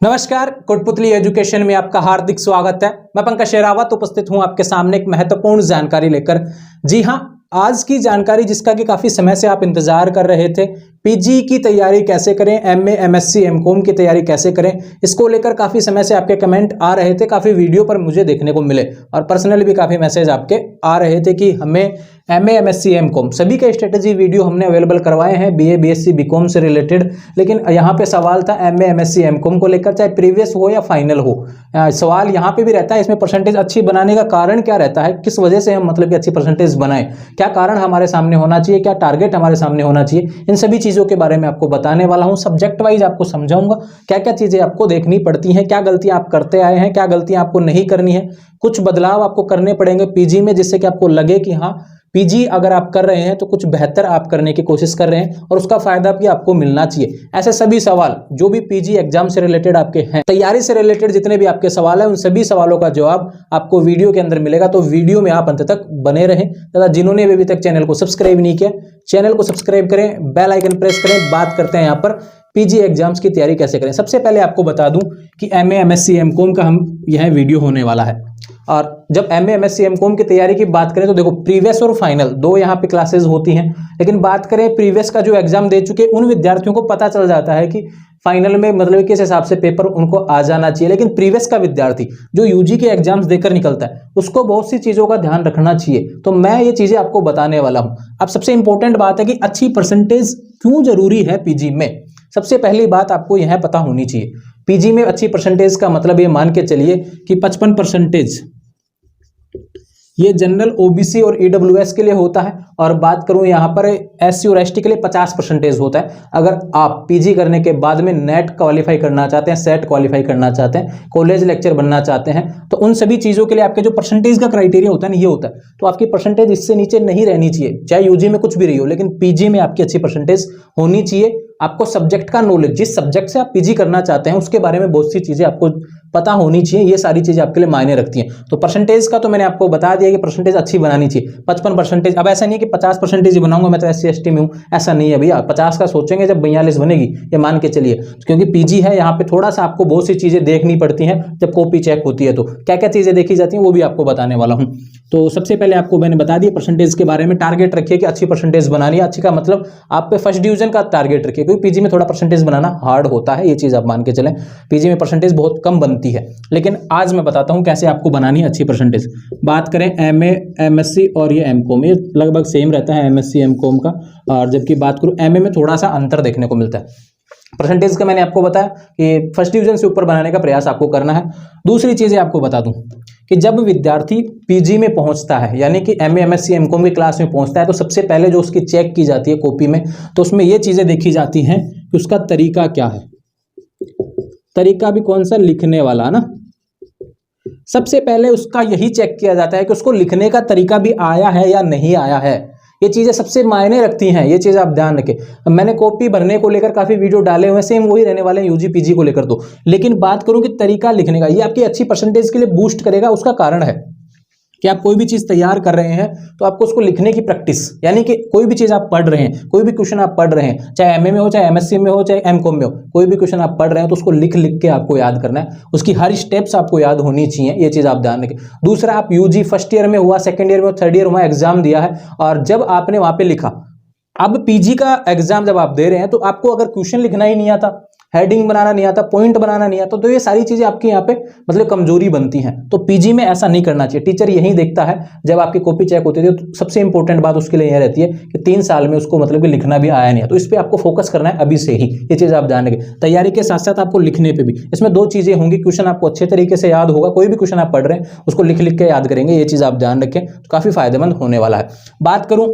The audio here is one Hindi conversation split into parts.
नमस्कार, कोटपुतली एजुकेशन में आपका हार्दिक स्वागत है। मैं पंकज शेरावत उपस्थित हूं आपके सामने एक महत्वपूर्ण जानकारी लेकर। जी हां, आज की जानकारी जिसका कि काफी समय से आप इंतजार कर रहे थे, पीजी की तैयारी कैसे करें, एमए, एमएससी, एमकॉम की तैयारी कैसे करें, इसको लेकर काफी समय से आपके कमेंट आ रहे थे, काफी वीडियो पर मुझे देखने को मिले और पर्सनली भी काफी मैसेज आपके आ रहे थे कि हमें एमए, एमएससी, एमकॉम सभी के स्ट्रेटेजी वीडियो हमने अवेलेबल करवाए हैं बीए, बीएससी, बीकॉम से रिलेटेड। लेकिन यहाँ पे सवाल था एमए, एमएससी, एमकॉम को लेकर, चाहे प्रीवियस हो या फाइनल हो। सवाल यहाँ पे भी रहता है, इसमें परसेंटेज अच्छी बनाने का कारण क्या रहता है, किस वजह से हम मतलब कि अच्छी परसेंटेज बनाएं, क्या कारण हमारे सामने होना चाहिए, क्या टारगेट हमारे सामने होना चाहिए, इन सभी चीज़ों के बारे में आपको बताने वाला हूँ। सब्जेक्ट वाइज आपको समझाऊंगा क्या क्या चीज़ें आपको देखनी पड़ती हैं, क्या गलतियाँ आप करते आए हैं, क्या गलतियाँ आपको नहीं करनी है, कुछ बदलाव आपको करने पड़ेंगे पीजी में जिससे कि आपको लगे कि हाँ, पीजी अगर आप कर रहे हैं तो कुछ बेहतर आप करने की कोशिश कर रहे हैं और उसका फायदा भी आपको मिलना चाहिए। ऐसे सभी सवाल जो भी पीजी एग्जाम से रिलेटेड आपके हैं, तैयारी से रिलेटेड जितने भी आपके सवाल हैं, उन सभी सवालों का जवाब आपको वीडियो के अंदर मिलेगा। तो वीडियो में आप अंत तक बने रहें तथा जिन्होंने अभी तक चैनल को सब्सक्राइब नहीं किया, चैनल को सब्सक्राइब करें, बेल आइकन प्रेस करें। बात करते हैं यहाँ पर पीजी एग्जाम्स की तैयारी कैसे करें। सबसे पहले आपको बता दूं कि एमए, एमएससी, एमकॉम का यह वीडियो होने वाला है। और जब एमए, एमएससी, एमकॉम की तैयारी की बात करें तो देखो, प्रीवियस और फाइनल दो यहाँ पे क्लासेस होती हैं। लेकिन बात करें प्रीवियस का, जो एग्जाम दे चुके उन विद्यार्थियों को पता चल जाता है कि फाइनल में मतलब किस हिसाब से पेपर उनको आ जाना चाहिए। लेकिन प्रीवियस का विद्यार्थी जो यूजी के एग्जाम्स देकर निकलता है, उसको बहुत सी चीज़ों का ध्यान रखना चाहिए। तो मैं ये चीज़ें आपको बताने वाला हूँ। अब सबसे इंपॉर्टेंट बात है कि अच्छी परसेंटेज क्यों जरूरी है पीजी में। सबसे पहली बात आपको यह पता होनी चाहिए, पीजी में अच्छी परसेंटेज का मतलब ये मान के चलिए कि 55% ये जनरल, ओबीसी और ईडब्ल्यूएस के लिए होता है। और बात करूं यहाँ पर एससी और एसटी के लिए 50% होता है। अगर आप पीजी करने के बाद में नेट क्वालिफाई करना चाहते हैं, सेट क्वालिफाई करना चाहते हैं, कॉलेज लेक्चर बनना चाहते हैं, तो उन सभी चीज़ों के लिए आपके जो परसेंटेज का क्राइटेरिया होता है ना, ये होता है। तो आपकी परसेंटेज इससे नीचे नहीं रहनी चाहिए, चाहे यूजी में कुछ भी रही हो, लेकिन पीजी में आपकी अच्छी परसेंटेज होनी चाहिए। आपको सब्जेक्ट का नॉलेज, जिस सब्जेक्ट से आप पीजी करना चाहते हैं उसके बारे में बहुत सी चीज़ें आपको पता होनी चाहिए। ये सारी चीज़ें आपके लिए मायने रखती हैं। तो परसेंटेज का तो मैंने आपको बता दिया कि परसेंटेज अच्छी बनानी चाहिए। 55%। अब ऐसा नहीं है कि 50% ही बनाऊंगा, मैं तो एससी एसटी में हूँ, ऐसा नहीं है भैया। 50 का सोचेंगे जब 42 बनेगी, ये मान के चलिए। क्योंकि पीजी है, यहाँ पे थोड़ा सा आपको बहुत सी चीज़ें देखनी पड़ती हैं जब कॉपी चेक होती है। तो क्या क्या चीज़ें देखी जाती हैं वो भी आपको बताने वाला हूँ। तो सबसे पहले आपको मैंने बता दिया परसेंटेज के बारे में। टारगेट रखिए कि अच्छी परसेंटेज बनानी है। अच्छी का मतलब आप पे फर्स्ट डिवीजन का टारगेट रखिए, क्योंकि पीजी में थोड़ा परसेंटेज बनाना हार्ड होता है, ये चीज़ आप मान के चलें। पीजी में परसेंटेज बहुत कम बनती है, लेकिन आज मैं बताता हूं कैसे आपको बनानी है अच्छी परसेंटेज। बात करें एमए, एमएससी और ये एमकॉम, ये लगभग सेम रहता है एमएससी, एमकॉम का। और जबकि बात करूं एमए में थोड़ा सा अंतर देखने को मिलता है। परसेंटेज का मैंने आपको बताया कि फर्स्ट डिवीजन से ऊपर बनाने का प्रयास आपको करना है। दूसरी चीज़ें आपको बता दूं कि जब विद्यार्थी पीजी में पहुंचता है, यानी कि एमए, एमएससी, एमकॉम की क्लास में पहुंचता है, तो सबसे पहले जो उसकी चेक की जाती है कॉपी में, तो उसमें ये चीज़ें देखी जाती हैं कि उसका तरीका क्या है। तरीका भी कौन सा, लिखने वाला ना। सबसे पहले उसका यही चेक किया जाता है कि उसको लिखने का तरीका भी आया है या नहीं आया है। ये चीज़ें सबसे मायने रखती हैं, ये चीज़ आप ध्यान रखें। मैंने कॉपी भरने को लेकर काफ़ी वीडियो डाले हुए हैं, सेम वही रहने वाले हैं यूजी पीजी को लेकर। तो लेकिन बात करूं कि तरीका लिखने का, ये आपकी अच्छी परसेंटेज के लिए बूस्ट करेगा। उसका कारण है कि आप कोई भी चीज़ तैयार कर रहे हैं तो आपको उसको लिखने की प्रैक्टिस, यानी कि कोई भी चीज़ आप पढ़ रहे हैं, कोई भी क्वेश्चन आप पढ़ रहे हैं, चाहे एमए में हो, चाहे एमएससी में हो, चाहे एमकॉम में हो, कोई भी क्वेश्चन आप पढ़ रहे हैं तो उसको लिख लिख के आपको याद करना है। उसकी हर स्टेप्स आपको याद होनी चाहिए, ये चीज़ आप ध्यान रखें। दूसरा, आप यूजी फर्स्ट ईयर में हुआ, सेकेंड ईयर में हुआ, थर्ड ईयर में एग्जाम दिया है, और जब आपने वहाँ पे लिखा, अब पीजी का एग्जाम जब आप दे रहे हैं तो आपको अगर क्वेश्चन लिखना ही नहीं आता, हेडिंग बनाना नहीं आता, पॉइंट बनाना नहीं आता, तो ये सारी चीजें आपकी यहाँ पे मतलब कमजोरी बनती हैं। तो पीजी में ऐसा नहीं करना चाहिए। टीचर यही देखता है जब आपकी कॉपी चेक होती है, तो सबसे इंपॉर्टेंट बात उसके लिए यह रहती है कि 3 साल में उसको मतलब कि लिखना भी आया नहीं है। तो इस पर आपको फोकस करना है अभी से ही, ये चीज़ आप ध्यान रखें। तैयारी के साथ साथ आपको लिखने पर भी, इसमें 2 चीज़ें होंगी। क्वेश्चन आपको अच्छे तरीके से याद होगा, कोई भी क्वेश्चन आप पढ़ रहे हैं उसको लिख लिख के याद करेंगे, ये चीज़ आप ध्यान रखें, तो काफ़ी फायदेमंद होने वाला है। बात करूँ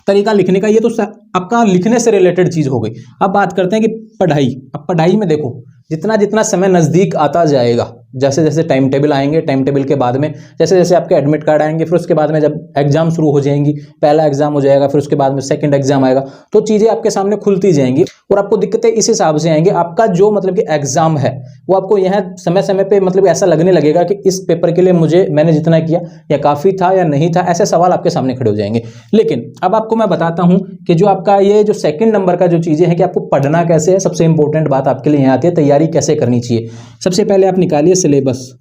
तरीका लिखने का, ये तो आपका लिखने से रिलेटेड चीज हो गई। अब बात करते हैं कि पढ़ाई। अब पढ़ाई में देखो, जितना जितना समय नजदीक आता जाएगा, जैसे जैसे टाइम टेबल आएंगे, टाइम टेबल के बाद में जैसे जैसे आपके एडमिट कार्ड आएंगे, फिर उसके बाद में जब एग्जाम शुरू हो जाएंगी, पहला एग्जाम हो जाएगा, फिर उसके बाद में सेकंड एग्जाम आएगा, तो चीज़ें आपके सामने खुलती जाएंगी और आपको दिक्कतें इस हिसाब से आएंगी। आपका जो मतलब कि एग्जाम है वो आपको यह समय समय पे मतलब ऐसा लगने लगेगा कि इस पेपर के लिए मैंने जितना किया या काफ़ी था या नहीं था, ऐसे सवाल आपके सामने खड़े हो जाएंगे। लेकिन अब आपको मैं बताता हूं कि जो आपका ये जो सेकंड नंबर का जो चीज़ें हैं कि आपको पढ़ना कैसे है, सबसे इंपॉर्टेंट बात आपके लिए यहाँ आती है, तैयारी कैसे करनी चाहिए। सबसे पहले आप निकालिए सिलेबस।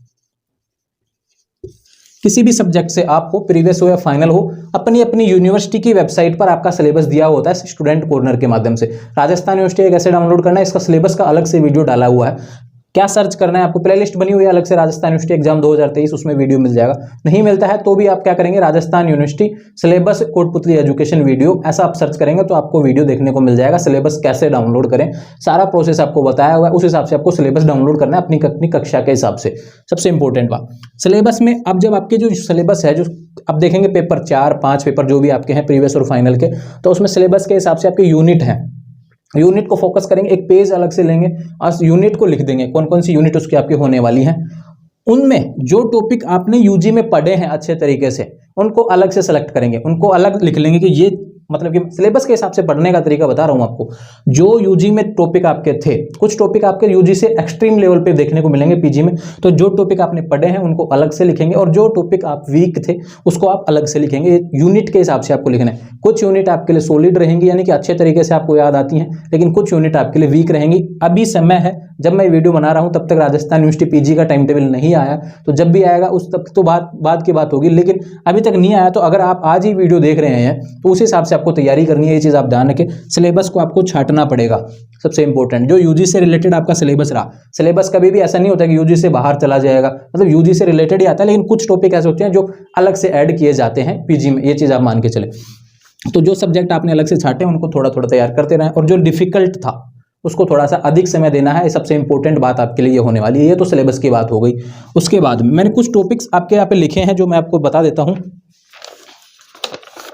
किसी भी सब्जेक्ट से आपको प्रीवियस हो या फाइनल हो, अपनी अपनी यूनिवर्सिटी की वेबसाइट पर आपका सिलेबस दिया होता है स्टूडेंट कॉर्नर के माध्यम से। राजस्थान यूनिवर्सिटी कैसे डाउनलोड करना है, इसका सिलेबस का अलग से वीडियो डाला हुआ है। क्या सर्च करना है, आपको प्लेलिस्ट बनी हुई है अलग से, राजस्थान यूनिवर्सिटी एग्जाम 2023, उसमें वीडियो मिल जाएगा। नहीं मिलता है तो भी आप क्या करेंगे, Rajasthan university syllabus Kotputli education video, ऐसा आप सर्च करेंगे तो आपको वीडियो देखने को मिल जाएगा। सिलेबस कैसे डाउनलोड करें, सारा प्रोसेस आपको बताया हुआ है, उस हिसाब से आपको सिलेबस डाउनलोड करना है अपनी कक्षा के हिसाब से। सबसे इंपॉर्टेंट बात सिलेबस में, अब जब आपके जो सिलेबस है, जो अब देखेंगे पेपर 4, 5 पेपर जो भी आपके हैं प्रीवियस और फाइनल के, तो उसमें सिलेबस के हिसाब से आपके यूनिट हैं, यूनिट को फोकस करेंगे, एक पेज अलग से लेंगे और यूनिट को लिख देंगे, कौन कौन सी यूनिट उसकी आपकी होने वाली है। उनमें जो टॉपिक आपने यूजी में पढ़े हैं अच्छे तरीके से, उनको अलग से सेलेक्ट करेंगे, उनको अलग लिख लेंगे कि ये मतलब कि सिलेबस के हिसाब से पढ़ने का तरीका बता रहा हूं आपको। जो यूजी में टॉपिक आपके थे, कुछ टॉपिक आपके यूजी से एक्सट्रीम लेवल पे देखने को मिलेंगे पीजी में, तो जो टॉपिक आपने पढ़े हैं उनको अलग से लिखेंगे और जो टॉपिक आप वीक थे उसको आप अलग से लिखेंगे। यूनिट के हिसाब से आपको लिखना है। कुछ यूनिट आपके लिए सॉलिड रहेंगी, यानी कि अच्छे तरीके से आपको याद आती हैं, लेकिन कुछ यूनिट आपके लिए वीक रहेंगी। अभी समय है, जब मैं वीडियो बना रहा हूं तब तक राजस्थान यूनिवर्सिटी पीजी का टाइम टेबल नहीं आया, तो जब भी आएगा उस तक तो बात की बात होगी, लेकिन अभी तक नहीं आया। तो अगर आप आज ही वीडियो देख रहे हैं तो उस हिसाब से आपको तैयारी करनी है, ये चीज़ आप ध्यान रखें। सिलेबस को आपको छांटना पड़ेगा, सबसे इंपॉर्टेंट। जो यूजी से रिलेटेड आपका सिलेबस रहा, सिलेबस कभी भी ऐसा नहीं होता कि यूजी से बाहर चला जाएगा, मतलब यूजी से रिलेटेड ही आता है, लेकिन कुछ टॉपिक ऐसे होते हैं जो अलग से ऐड किए जाते हैं पीजी में, ये चीज़ आप मान के चले। तो जो सब्जेक्ट आपने अलग से छांटे उनको थोड़ा थोड़ा तैयार करते रहें, और जो डिफिकल्ट था उसको थोड़ा सा अधिक समय देना है। सबसे इंपॉर्टेंट बात आपके लिए ये होने वाली है। ये तो सिलेबस की बात हो गई। उसके बाद में मैंने कुछ टॉपिक्स आपके यहाँ पे लिखे हैं जो मैं आपको बता देता हूँ।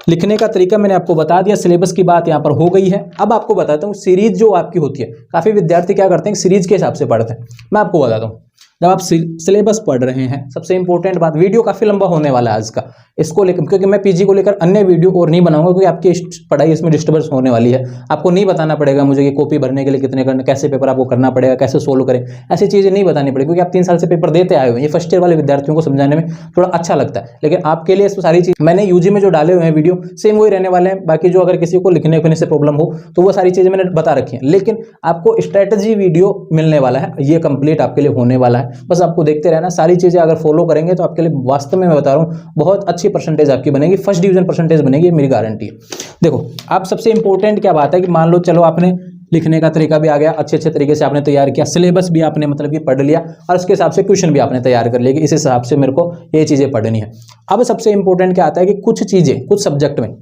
लिखने का तरीका मैंने आपको बता दिया, सिलेबस की बात यहाँ पर हो गई है। अब आपको बताता हूँ सीरीज जो आपकी होती है, काफ़ी विद्यार्थी क्या करते हैं सीरीज के हिसाब से पढ़ते हैं। मैं आपको बताता हूँ, जब आप सिलेबस पढ़ रहे हैं, सबसे इंपॉर्टेंट बात, वीडियो काफ़ी लंबा होने वाला है आज का, इसको लेकर, क्योंकि मैं पीजी को लेकर अन्य वीडियो और नहीं बनाऊंगा, क्योंकि आपकी पढ़ाई इसमें डिस्टर्बेंस होने वाली है। आपको नहीं बताना पड़ेगा मुझे कि कॉपी भरने के लिए कितने करना, कैसे पेपर आपको करना पड़ेगा, कैसे सोल्व करें, ऐसी चीज़ें नहीं बतानी पड़ेगी, क्योंकि आप 3 साल से पेपर देते आए हुए हैं। ये फर्स्ट ईयर वाले विद्यार्थियों को समझाने में थोड़ा अच्छा लगता है, लेकिन आपके लिए सारी चीज़ मैंने यूजी में जो डाले हुए हैं वीडियो सेम वही रहने वाले हैं। बाकी जो अगर किसी को लिखने उखने से प्रॉब्लम हो तो वो सारी चीज़ें मैंने बता रखी हैं, लेकिन आपको स्ट्रेटजी वीडियो मिलने वाला है, ये कंप्लीट आपके लिए होने वाला है। बस आपको देखते रहना, सारी चीजें अगर फॉलो करेंगे तो आपके लिए वास्तव में मैं बता रहा हूं बहुत अच्छी परसेंटेज आपकी बनेगी, फर्स्ट डिवीजन परसेंटेज बनेगी, मेरी गारंटी है। देखो अब सबसे इंपॉर्टेंट क्या बात है कि मान लो चलो आपने लिखने का तरीका भी आ गया, अच्छे तरीके से आपने तैयार किया, सिलेबस भी आपने मतलब कि पढ़ लिया, और उसके हिसाब से क्वेश्चन भी आपने तैयार कर लिया कि इस हिसाब से मेरे को ये चीजें पढ़नी है। अब सबसे इंपॉर्टेंट क्या आता है कि कुछ चीजें कुछ सब्जेक्ट में,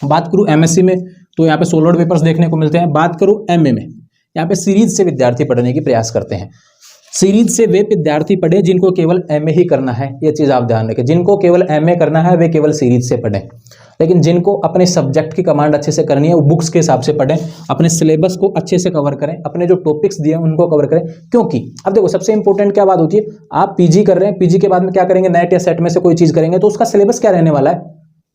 बात करूं एमएससी में तो यहाँ पे सोलोड पेपर्स देखने को मिलते हैं, बात करूं एमए में, यहाँ पे सीरीज से विद्यार्थी पढ़ने की प्रयास करते हैं। सीरीज से वे विद्यार्थी पढ़े जिनको केवल एमए ही करना है, ये चीज़ आप ध्यान रखें। जिनको केवल एमए करना है वे केवल सीरीज से पढ़ें, लेकिन जिनको अपने सब्जेक्ट की कमांड अच्छे से करनी है वो बुक्स के हिसाब से पढ़ें, अपने सिलेबस को अच्छे से कवर करें, अपने जो टॉपिक्स दिए हैं उनको कवर करें। क्योंकि अब देखो सबसे इंपॉर्टेंट क्या बात होती है, आप पीजी कर रहे हैं, पीजी के बाद में क्या करेंगे, नेट या सेट में से कोई चीज़ करेंगे, तो उसका सिलेबस क्या रहने वाला है,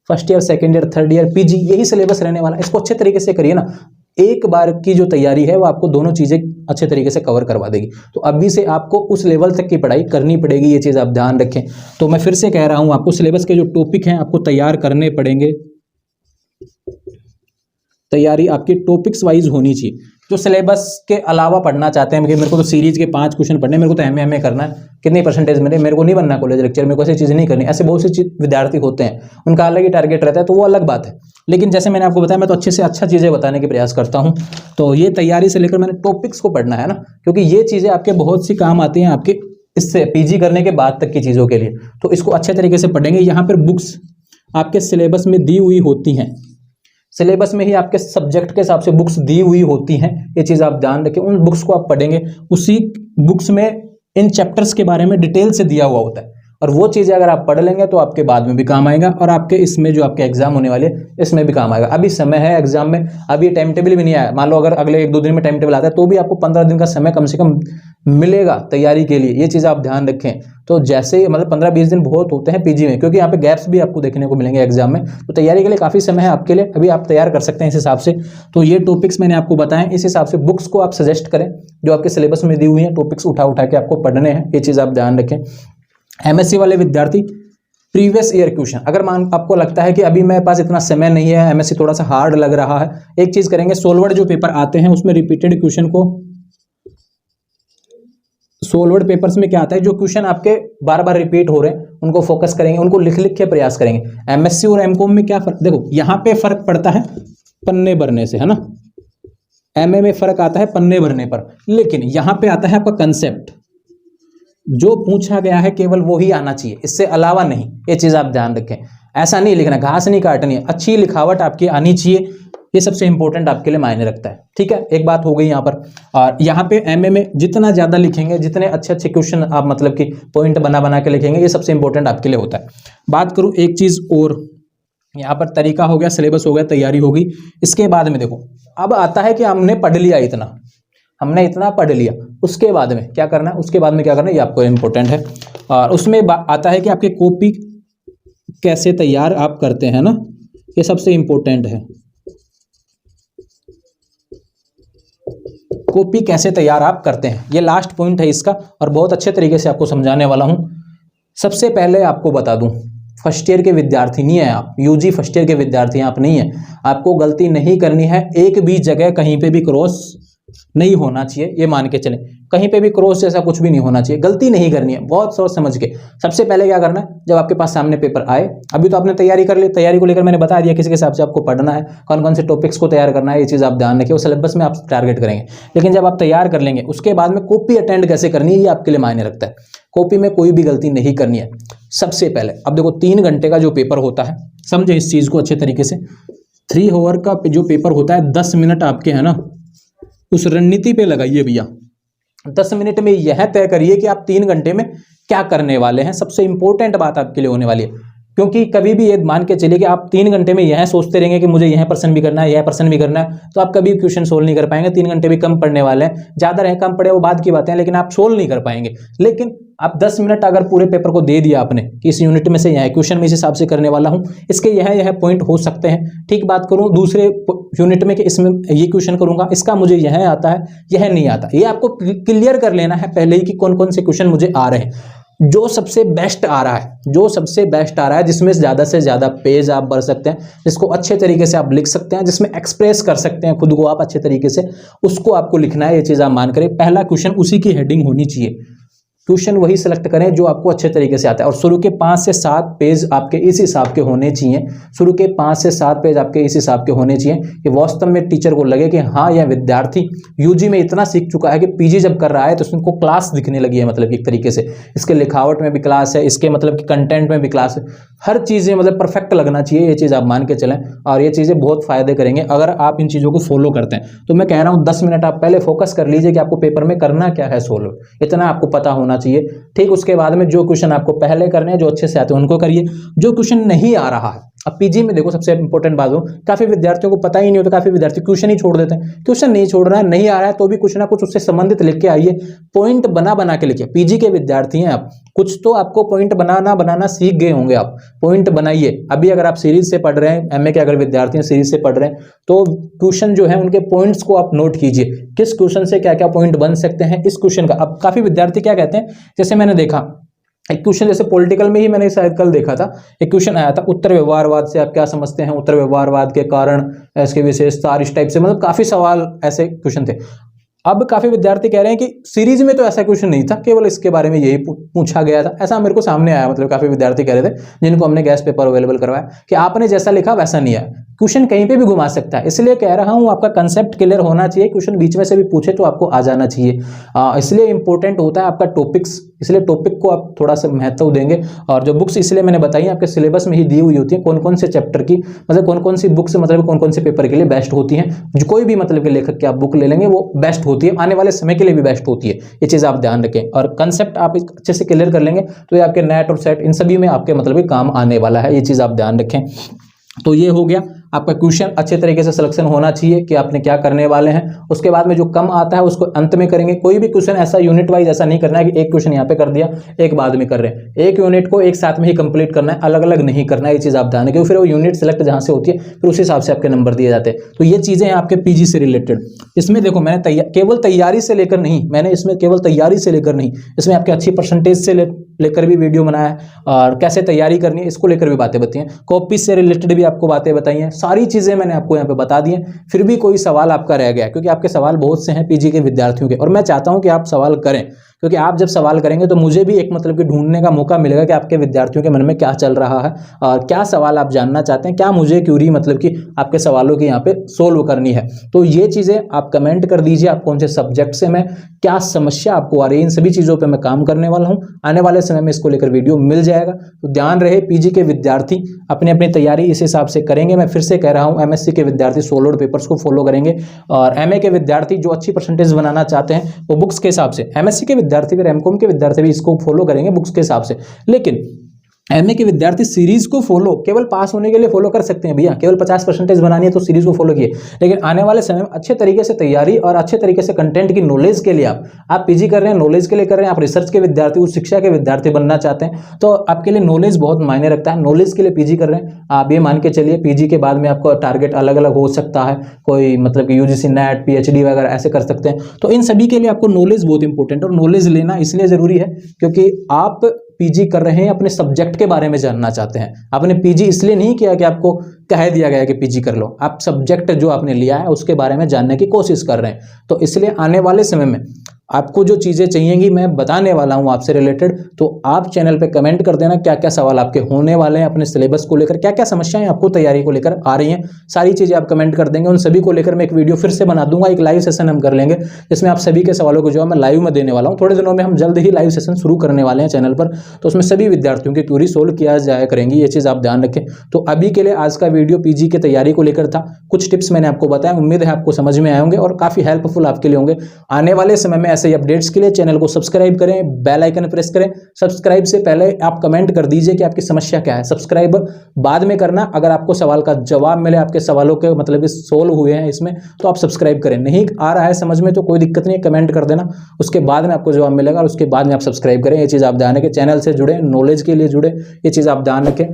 first year, second year, third year, PG, यही सिलेबस रहने वाला है। इसको अच्छे तरीके से करिए ना, एक बार की जो तैयारी है वो आपको दोनों चीज़ें अच्छे तरीके से कवर करवा देगी। तो अभी से आपको उस लेवल तक की पढ़ाई करनी पड़ेगी, ये चीज़ आप ध्यान रखें। तो मैं फिर से कह रहा हूँ, आपको सिलेबस के जो टॉपिक हैं आपको तैयार करने पड़ेंगे, तैयारी आपकी टॉपिक्स वाइज होनी चाहिए। जो सिलेबस के अलावा पढ़ना चाहते हैं कि मेरे को तो सीरीज के 5 क्वेश्चन पढ़ने, मेरे को तो एमए करना है, कितनी परसेंटेज मेरे को नहीं बनना कॉलेज लेक्चर, मेरे को ऐसी चीज़ें नहीं करनी, ऐसे बहुत से विद्यार्थी होते हैं, उनका अलग ही टारगेट रहता है, तो वो अलग बात है। लेकिन जैसे मैंने आपको बताया, मैं तो अच्छे से अच्छा चीज़ें बताने के प्रयास करता हूँ। तो ये तैयारी से लेकर मैंने टॉपिक्स को पढ़ना है ना, क्योंकि ये चीज़ें आपके बहुत सी काम आती हैं आपके इससे पीजी करने के बाद तक की चीज़ों के लिए। तो इसको अच्छे तरीके से पढ़ेंगे। यहाँ पर बुक्स आपके सिलेबस में दी हुई होती हैं, सिलेबस में ही आपके सब्जेक्ट के हिसाब से बुक्स दी हुई होती हैं, ये चीज़ आप ध्यान रखें। उन बुक्स को आप पढ़ेंगे, उसी बुक्स में इन चैप्टर्स के बारे में डिटेल से दिया हुआ होता है, और वो चीज़ें अगर आप पढ़ लेंगे तो आपके बाद में भी काम आएगा और आपके इसमें जो आपके एग्जाम होने वाले इसमें भी काम आएगा। अभी समय है एग्जाम में, अभी टाइम टेबल भी नहीं आया। मान लो अगर अगले 1-2 दिन में टाइम टेबल आता है तो भी आपको 15 दिन का समय कम से कम मिलेगा तैयारी के लिए। ये चीज़ आप ध्यान रखें। तो जैसे मतलब 15-20 दिन बहुत होते हैं पीजी में, क्योंकि यहाँ पे गैप्स भी आपको देखने को मिलेंगे एग्जाम में। तो तैयारी के लिए काफ़ी समय है आपके लिए, अभी आप तैयार कर सकते हैं इस हिसाब से। तो ये टॉपिक्स मैंने आपको बताएं, इस हिसाब से बुक्स को आप सजेस्ट करें जो आपके सिलेबस में दी हुई हैं, टॉपिक्स उठा उठा के आपको पढ़ने हैं। ये चीज़ आप ध्यान रखें। एमएससी वाले विद्यार्थी प्रीवियस ईयर क्वेश्चन, अगर आपको लगता है कि अभी मेरे पास इतना समय नहीं है, एमएससी थोड़ा सा हार्ड लग रहा है, एक चीज़ करेंगे, सोलवर्ड जो पेपर आते हैं उसमें रिपीटेड क्वेश्चन को, सोलवर्ड पेपर्स में क्या आता है, जो क्वेश्चन आपके बार बार रिपीट हो रहे हैं उनको फोकस करेंगे, उनको लिख लिख के प्रयास करेंगे। एमएससी और एमकॉम में क्या फर्क, देखो यहाँ पे फर्क पड़ता है पन्ने भरने से, है ना। एमए में फर्क आता है पन्ने भरने पर, लेकिन यहाँ पे आता है आपका कंसेप्ट, जो पूछा गया है केवल वो ही आना चाहिए, इससे अलावा नहीं। ये चीज आप ध्यान रखें। ऐसा नहीं लिखना, घास नहीं काटनी है, अच्छी लिखावट आपकी आनी चाहिए। ये सबसे इंपॉर्टेंट आपके लिए मायने रखता है। ठीक है, एक बात हो गई यहाँ पर। और यहाँ पे एमए में जितना ज्यादा लिखेंगे, जितने अच्छे अच्छे क्वेश्चन आप मतलब कि पॉइंट बना बना के लिखेंगे, ये सबसे इंपॉर्टेंट आपके लिए होता है। बात करूँ एक चीज और, यहाँ पर तरीका हो गया, सिलेबस हो गया, तैयारी हो गई। इसके बाद में देखो, अब आता है कि हमने पढ़ लिया इतना, हमने इतना पढ़ लिया, उसके बाद में क्या करना है, उसके बाद में क्या करना है, ये आपको इंपॉर्टेंट है। और उसमें आता है कि आपके कॉपी कैसे तैयार आप करते हैं ना, ये सबसे इंपॉर्टेंट है। कॉपी कैसे तैयार आप करते हैं, ये लास्ट पॉइंट है इसका, और बहुत अच्छे तरीके से आपको समझाने वाला हूं। सबसे पहले आपको बता दूं, फर्स्ट ईयर के विद्यार्थी नहीं है आप, यूजी फर्स्ट ईयर के विद्यार्थी आप नहीं है। आपको गलती नहीं करनी है, एक भी जगह कहीं पे भी क्रॉस नहीं होना चाहिए, ये मान के चलें। कहीं पे भी क्रॉस जैसा कुछ भी नहीं होना चाहिए, गलती नहीं करनी है, बहुत सोच समझ के। सबसे पहले क्या करना है, जब आपके पास सामने पेपर आए, अभी तो आपने तैयारी कर ली, तैयारी को लेकर मैंने बता दिया किस हिसाब से आपको पढ़ना है, कौन कौन से टॉपिक्स को तैयार करना है, ये चीज़ आप ध्यान रखिए। वो सिलेबस में आप टारगेट करेंगे, लेकिन जब आप तैयार कर लेंगे उसके बाद में कॉपी अटेंड कैसे करनी है, ये आपके लिए मायने रखता है। कॉपी में कोई भी गलती नहीं करनी है। सबसे पहले अब देखो, 3 घंटे का जो पेपर होता है, समझे इस चीज़ को अच्छे तरीके से। 3 आवर का जो पेपर होता है, 10 मिनट आपके है ना, उस रणनीति पे लगाइए भैया। 10 मिनट में यह तय करिए कि आप 3 घंटे में क्या करने वाले हैं। सबसे इंपॉर्टेंट बात आपके लिए होने वाली है, क्योंकि कभी भी ये मान के चलिए कि आप 3 घंटे में यह सोचते रहेंगे कि मुझे यह प्रश्न भी करना है, यह प्रश्न भी करना है, तो आप कभी क्वेश्चन सोल्व नहीं कर पाएंगे। 3 घंटे भी कम पढ़ने वाले हैं, ज्यादा रहे कम पढ़े वो बात की बातें हैं, लेकिन आप सोल्व नहीं कर पाएंगे। लेकिन आप 10 मिनट अगर पूरे पेपर को दे दिया आपने कि इस यूनिट में से यह क्वेश्चन मैं इस हिसाब से करने वाला हूं, इसके यह पॉइंट हो सकते हैं। ठीक, बात करूं दूसरे यूनिट में कि इसमें ये क्वेश्चन करूंगा, इसका मुझे यह आता है, यह नहीं आता। ये आपको क्लियर कर लेना है पहले ही कि कौन कौन से क्वेश्चन मुझे आ रहे हैं। जो सबसे बेस्ट आ रहा है, जो सबसे बेस्ट आ रहा है, जिसमें ज़्यादा से ज़्यादा पेज आप भर सकते हैं, जिसको अच्छे तरीके से आप लिख सकते हैं, जिसमें एक्सप्रेस कर सकते हैं खुद को आप अच्छे तरीके से, उसको आपको लिखना है। ये चीज़ आप मान करें, पहला क्वेश्चन उसी की हेडिंग होनी चाहिए। क्वेश्चन वही सेलेक्ट करें जो आपको अच्छे तरीके से आता है, और शुरू के 5 से 7 पेज आपके इस हिसाब के होने चाहिए। शुरू के 5 से 7 पेज आपके इस हिसाब के होने चाहिए कि वास्तव में टीचर को लगे कि हाँ, यह विद्यार्थी यूजी में इतना सीख चुका है कि पीजी जब कर रहा है तो उसको क्लास दिखने लगी है, मतलब एक तरीके से इसके लिखावट में भी क्लास है, इसके मतलब कि कंटेंट में भी क्लास है, हर चीज़ें मतलब परफेक्ट लगना चाहिए। ये चीज़ आप मान के चलें, और ये चीज़ें बहुत फायदे करेंगे अगर आप इन चीज़ों को फॉलो करते हैं। तो मैं कह रहा हूँ 10 मिनट आप पहले फोकस कर लीजिए कि आपको पेपर में करना क्या है, सोल्व, इतना आपको पता होना चाहिए। ठीक, उसके बाद में जो क्वेश्चन आपको पहले करने हैं, जो अच्छे से आते हैं उनको करिए। जो क्वेश्चन नहीं आ रहा है, अब पीजी में देखो सबसे इंपॉर्टेंट बात हो, काफी विद्यार्थियों को पता ही नहीं होता, काफी विद्यार्थी क्वेश्चन ही छोड़ देते हैं। क्वेश्चन नहीं छोड़ रहा है, नहीं आ रहा है, तो भी कुछ ना कुछ उससे संबंधित लिख के आइए, पॉइंट बना बना के लिखिए। पीजी के विद्यार्थी हैं आप, कुछ तो आपको पॉइंट बनाना सीख गए होंगे, आप पॉइंट बनाइए। अभी अगर आप सीरीज से पढ़ रहे हैं, एमए के अगर विद्यार्थी हैं सीरीज से पढ़ रहे हैं, तो क्वेश्चन जो है उनके पॉइंट्स को आप नोट कीजिए, किस क्वेश्चन से क्या क्या पॉइंट बन सकते हैं इस क्वेश्चन का। अब काफी विद्यार्थी क्या कहते हैं, जैसे मैंने देखा एक क्वेश्चन, जैसे पॉलिटिकल में ही मैंने शायद कल देखा था, एक क्वेश्चन आया था, उत्तर व्यवहारवाद से आप क्या समझते हैं, उत्तर व्यवहारवाद के कारण, इसके विशेषता, इस टाइप से, मतलब काफी सवाल ऐसे क्वेश्चन थे। अब काफी विद्यार्थी कह रहे हैं कि सीरीज में तो ऐसा क्वेश्चन नहीं था, केवल इसके बारे में यही पूछा गया था। ऐसा मेरे को सामने आया, मतलब काफी विद्यार्थी कह रहे थे जिनको हमने गैस पेपर अवेलेबल करवाया कि आपने जैसा लिखा वैसा नहीं है, क्वेश्चन कहीं पे भी घुमा सकता है। इसलिए कह रहा हूं आपका कंसेप्ट क्लियर होना चाहिए, क्वेश्चन बीच में से भी पूछे तो आपको आ जाना चाहिए। इसलिए इंपॉर्टेंट होता है आपका टॉपिक्स, इसलिए टॉपिक को आप थोड़ा सा महत्व देंगे। और जो बुक्स इसलिए मैंने बताई आपके सिलेबस में ही दी हुई होती है, कौन कौन से चैप्टर की, मतलब कौन कौन सी बुक्स, मतलब कौन कौन से पेपर के लिए बेस्ट होती हैं। जो कोई भी मतलब के लेखक की आप बुक ले लेंगे वो बेस्ट होती है, आने वाले समय के लिए भी बेस्ट होती है। ये चीज़ आप ध्यान रखें और कंसेप्ट आप अच्छे से क्लियर कर लेंगे तो ये आपके नेट और सेट इन सभी में आपके मतलब काम आने वाला है। ये चीज़ आप ध्यान रखें। तो ये हो गया आपका क्वेश्चन, अच्छे तरीके से सिलेक्शन होना चाहिए कि आपने क्या करने वाले हैं। उसके बाद में जो कम आता है उसको अंत में करेंगे। कोई भी क्वेश्चन ऐसा यूनिट वाइज ऐसा नहीं करना है कि एक क्वेश्चन यहाँ पे कर दिया एक बाद में कर रहे हैं। एक यूनिट को एक साथ में ही कंप्लीट करना है, अलग अलग नहीं करना है। ये चीज़ आप ध्यान रखें, फिर वो यूनिट सेलेक्ट जहाँ से होती है फिर उस हिसाब से आपके नंबर दिए जाते हैं। तो ये चीज़ें हैं आपके पीजी से रिलेटेड। इसमें देखो मैंने केवल तैयारी से लेकर नहीं, मैंने इसमें केवल तैयारी से लेकर नहीं, इसमें आपके अच्छी परसेंटेज से लेकर भी वीडियो बनाया है और कैसे तैयारी करनी है इसको लेकर भी बातें बताई हैं। कॉपी से रिलेटेड भी आपको बातें बताई हैं। सारी चीज़ें मैंने आपको यहाँ पे बता दी हैं। फिर भी कोई सवाल आपका रह गया, क्योंकि आपके सवाल बहुत से हैं पीजी के विद्यार्थियों के, और मैं चाहता हूँ कि आप सवाल करें, क्योंकि आप जब सवाल करेंगे तो मुझे भी एक मतलब कि ढूंढने का मौका मिलेगा कि आपके विद्यार्थियों के मन में क्या चल रहा है और क्या सवाल आप जानना चाहते हैं, क्या मुझे क्यूरी मतलब कि आपके सवालों की यहाँ पे सोल्व करनी है। तो ये चीज़ें आप कमेंट कर दीजिए, आप कौन से सब्जेक्ट से मैं क्या समस्या आपको आ रही है, इन सभी चीज़ों पर मैं काम करने वाला हूँ। आने वाले समय में इसको लेकर वीडियो मिल जाएगा। तो ध्यान रहे, पीजी के विद्यार्थी अपनी अपनी तैयारी इस हिसाब से करेंगे। मैं फिर से कह रहा हूँ, एमएससी के विद्यार्थी सोलोड पेपर्स को फॉलो करेंगे और एमए के विद्यार्थी जो अच्छी परसेंटेज बनाना चाहते हैं वो बुक्स के हिसाब से, एमएससी के विद्यार्थी फिर एमकॉम के विद्यार्थी भी इसको फॉलो करेंगे बुक्स के हिसाब से। लेकिन एमए के विद्यार्थी सीरीज को फॉलो केवल पास होने के लिए फॉलो कर सकते हैं भैया, केवल 50% बनानी है तो सीरीज को फॉलो किए। लेकिन आने वाले समय में अच्छे तरीके से तैयारी और अच्छे तरीके से कंटेंट की नॉलेज के लिए आप पीजी कर रहे हैं, नॉलेज के लिए कर रहे हैं, आप रिसर्च के विद्यार्थी, उच्च शिक्षा के विद्यार्थी बनना चाहते हैं तो आपके लिए नॉलेज बहुत मायने रखता है। नॉलेज के लिए पीजी कर रहे हैं, आप ये मान के चलिए पीजी के बाद में आपका टारगेट अलग अलग हो सकता है, कोई मतलब कि यूजीसी नेट पीएचडी वगैरह ऐसे कर सकते हैं। तो इन सभी के लिए आपको नॉलेज बहुत इंपॉर्टेंट है और नॉलेज लेना इसलिए जरूरी है क्योंकि आप पीजी कर रहे हैं, अपने सब्जेक्ट के बारे में जानना चाहते हैं। आपने पीजी इसलिए नहीं किया कि आपको कह दिया गया कि पीजी कर लो, आप सब्जेक्ट जो आपने लिया है उसके बारे में जानने की कोशिश कर रहे हैं। तो इसलिए आने वाले समय में आपको जो चीज़ें चाहिएंगी मैं बताने वाला हूं आपसे रिलेटेड। तो आप चैनल पे कमेंट कर देना क्या क्या सवाल आपके होने वाले हैं, अपने सिलेबस को लेकर क्या क्या समस्याएं आपको तैयारी को लेकर आ रही हैं, सारी चीज़ें आप कमेंट कर देंगे। उन सभी को लेकर मैं एक वीडियो फिर से बना दूंगा, एक लाइव सेशन हम कर लेंगे जिसमें आप सभी के सवालों को जो मैं लाइव में देने वाला हूँ। थोड़े दिनों में हम जल्द ही लाइव सेशन शुरू करने वाले हैं चैनल पर, तो उसमें सभी विद्यार्थियों की क्यूरी सोल्व किया जाया करेंगी। ये चीज़ आप ध्यान रखें। तो अभी के लिए आज का वीडियो पीजी की तैयारी को लेकर था, कुछ टिप्स मैंने आपको बताया, उम्मीद है आपको समझ में आए होंगे और काफ़ी हेल्पफुल आपके लिए होंगे। आने वाले समय में ऐसे अपडेट्स के लिए चैनल को सब्सक्राइब करें, बेल आइकन प्रेस करें। सब्सक्राइब से पहले आप कमेंट कर दीजिए कि आपकी समस्या क्या है, सब्सक्राइब बाद में करना। अगर आपको सवाल का जवाब मिले, आपके सवालों के मतलब सोल्व हुए हैं इसमें, तो आप सब्सक्राइब करें। नहीं आ रहा है समझ में तो कोई दिक्कत नहीं है, कमेंट कर देना, उसके बाद में आपको जवाब मिलेगा और उसके बाद में आप सब्सक्राइब करें। ये चीज़ आप ध्यान रखें, चैनल से जुड़े, नॉलेज के लिए जुड़े, ये चीज़ आप ध्यान रखें।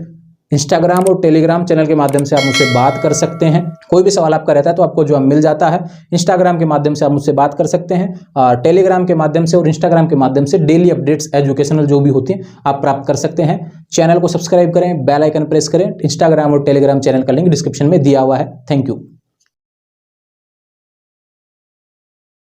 इंस्टाग्राम और टेलीग्राम चैनल के माध्यम से आप मुझसे बात कर सकते हैं। कोई भी सवाल आपका रहता है तो आपको जवाब मिल जाता है। इंस्टाग्राम के माध्यम से आप मुझसे बात कर सकते हैं, टेलीग्राम के माध्यम से और इंस्टाग्राम के माध्यम से डेली अपडेट्स एजुकेशनल जो भी होती हैं आप प्राप्त कर सकते हैं। चैनल को सब्सक्राइब करें, बेल आइकन प्रेस करें। इंस्टाग्राम और टेलीग्राम चैनल का लिंक डिस्क्रिप्शन में दिया हुआ है। Thank you.